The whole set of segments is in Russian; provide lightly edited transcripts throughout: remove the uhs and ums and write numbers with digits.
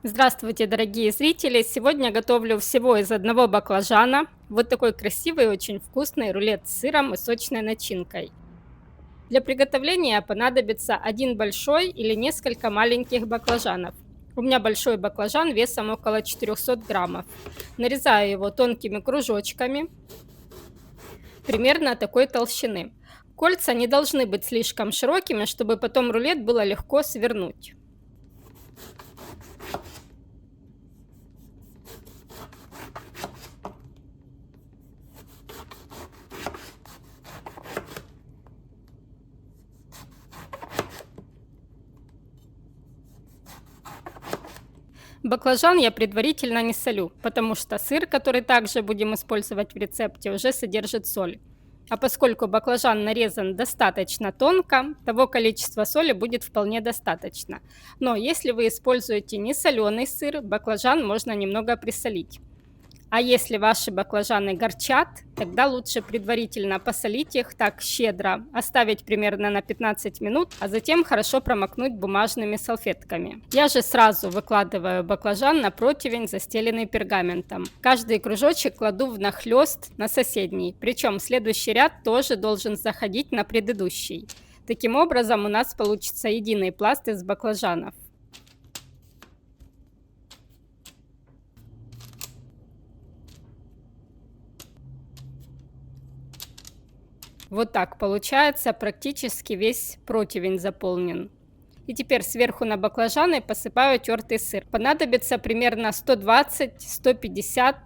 Здравствуйте, дорогие зрители! Сегодня готовлю всего из одного баклажана. Вот такой красивый, очень вкусный рулет с сыром и сочной начинкой. Для приготовления понадобится один большой или несколько маленьких баклажанов. У меня большой баклажан весом около 400 граммов. Нарезаю его тонкими кружочками, примерно такой толщины. Кольца не должны быть слишком широкими, чтобы потом рулет было легко свернуть. Баклажан я предварительно не солю, потому что сыр, который также будем использовать в рецепте, уже содержит соль. А поскольку баклажан нарезан достаточно тонко, того количества соли будет вполне достаточно. Но если вы используете не соленый сыр, баклажан можно немного присолить. А если ваши баклажаны горчат, тогда лучше предварительно посолить их так щедро, оставить примерно на 15 минут, а затем хорошо промокнуть бумажными салфетками. Я же сразу выкладываю баклажан на противень, застеленный пергаментом. Каждый кружочек кладу внахлёст на соседний, причем следующий ряд тоже должен заходить на предыдущий. Таким образом у нас получится единый пласт из баклажанов. Вот так получается, практически весь противень заполнен. И теперь сверху на баклажаны посыпаю тертый сыр. Понадобится примерно 120-150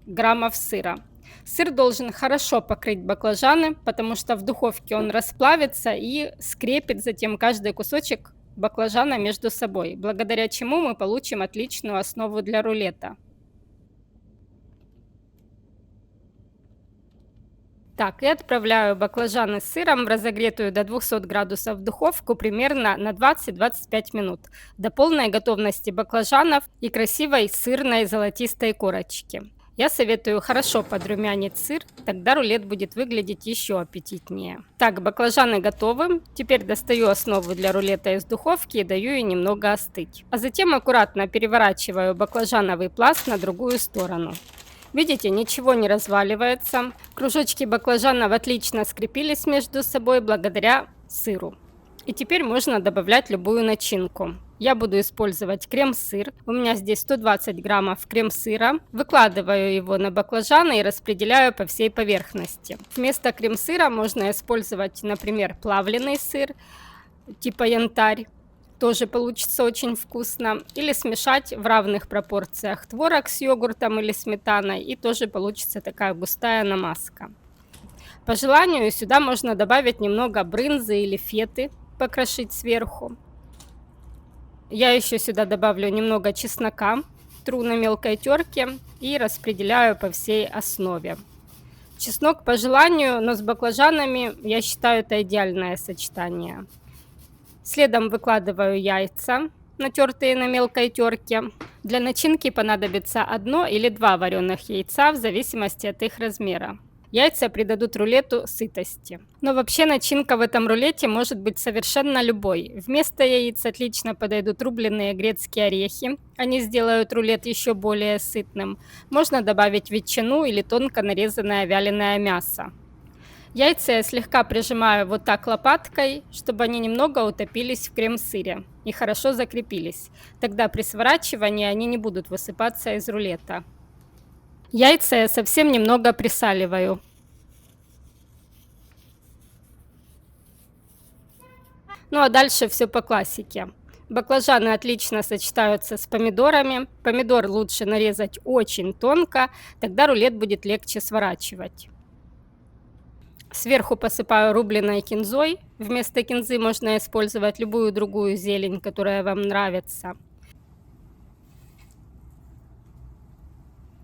граммов сыра. Сыр должен хорошо покрыть баклажаны, потому что в духовке он расплавится и скрепит затем каждый кусочек баклажана между собой, благодаря чему мы получим отличную основу для рулета. Так, и отправляю баклажаны с сыром в разогретую до 200 градусов духовку примерно на 20-25 минут, до полной готовности баклажанов и красивой сырной золотистой корочки. Я советую хорошо подрумянить сыр, тогда рулет будет выглядеть еще аппетитнее. Так, баклажаны готовы. Теперь достаю основу для рулета из духовки и даю ей немного остыть. А затем аккуратно переворачиваю баклажановый пласт на другую сторону. Видите, ничего не разваливается. Кружочки баклажанов отлично скрепились между собой благодаря сыру. И теперь можно добавлять любую начинку. Я буду использовать крем-сыр. У меня здесь 120 граммов крем-сыра. Выкладываю его на баклажаны и распределяю по всей поверхности. Вместо крем-сыра можно использовать, например, плавленый сыр, типа янтарь. Тоже получится очень вкусно. Или смешать в равных пропорциях творог с йогуртом или сметаной, и тоже получится такая густая намазка. По желанию сюда можно добавить немного брынзы или феты, покрошить сверху. Я еще сюда добавлю немного чеснока, тру на мелкой терке и распределяю по всей основе. Чеснок по желанию, но с баклажанами, я считаю, это идеальное сочетание. Следом выкладываю яйца, натертые на мелкой терке. Для начинки понадобится 1 или 2 вареных яйца в зависимости от их размера. Яйца придадут рулету сытости. Но вообще начинка в этом рулете может быть совершенно любой. Вместо яиц отлично подойдут рубленые грецкие орехи. Они сделают рулет еще более сытным. Можно добавить ветчину или тонко нарезанное вяленое мясо. Яйца я слегка прижимаю вот так лопаткой, чтобы они немного утопились в крем-сыре и хорошо закрепились. Тогда при сворачивании они не будут высыпаться из рулета. Яйца я совсем немного присаливаю. Ну а дальше все по классике. Баклажаны отлично сочетаются с помидорами. Помидор лучше нарезать очень тонко, тогда рулет будет легче сворачивать. Сверху посыпаю рубленой кинзой. Вместо кинзы можно использовать любую другую зелень, которая вам нравится.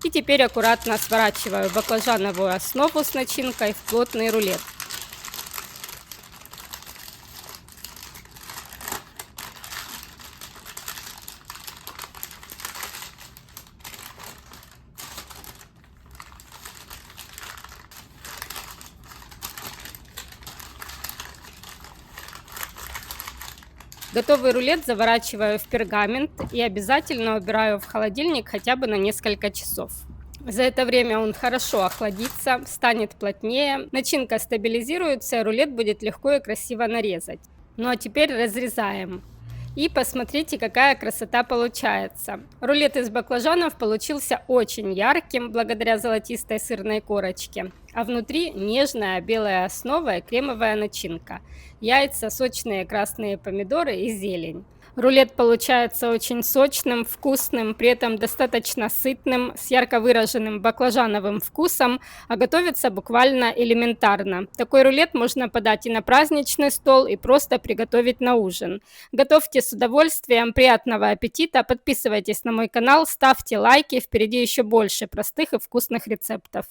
И теперь аккуратно сворачиваю баклажановую основу с начинкой в плотный рулет. Готовый рулет заворачиваю в пергамент и обязательно убираю в холодильник хотя бы на несколько часов. За это время он хорошо охладится, станет плотнее, начинка стабилизируется, и рулет будет легко и красиво нарезать. Ну а теперь разрезаем. И посмотрите, какая красота получается. Рулет из баклажанов получился очень ярким благодаря золотистой сырной корочке, а внутри нежная белая основа и кремовая начинка, яйца, сочные красные помидоры и зелень. Рулет получается очень сочным, вкусным, при этом достаточно сытным, с ярко выраженным баклажановым вкусом, а готовится буквально элементарно. Такой рулет можно подать и на праздничный стол, и просто приготовить на ужин. Готовьте с удовольствием, приятного аппетита, подписывайтесь на мой канал, ставьте лайки, впереди еще больше простых и вкусных рецептов.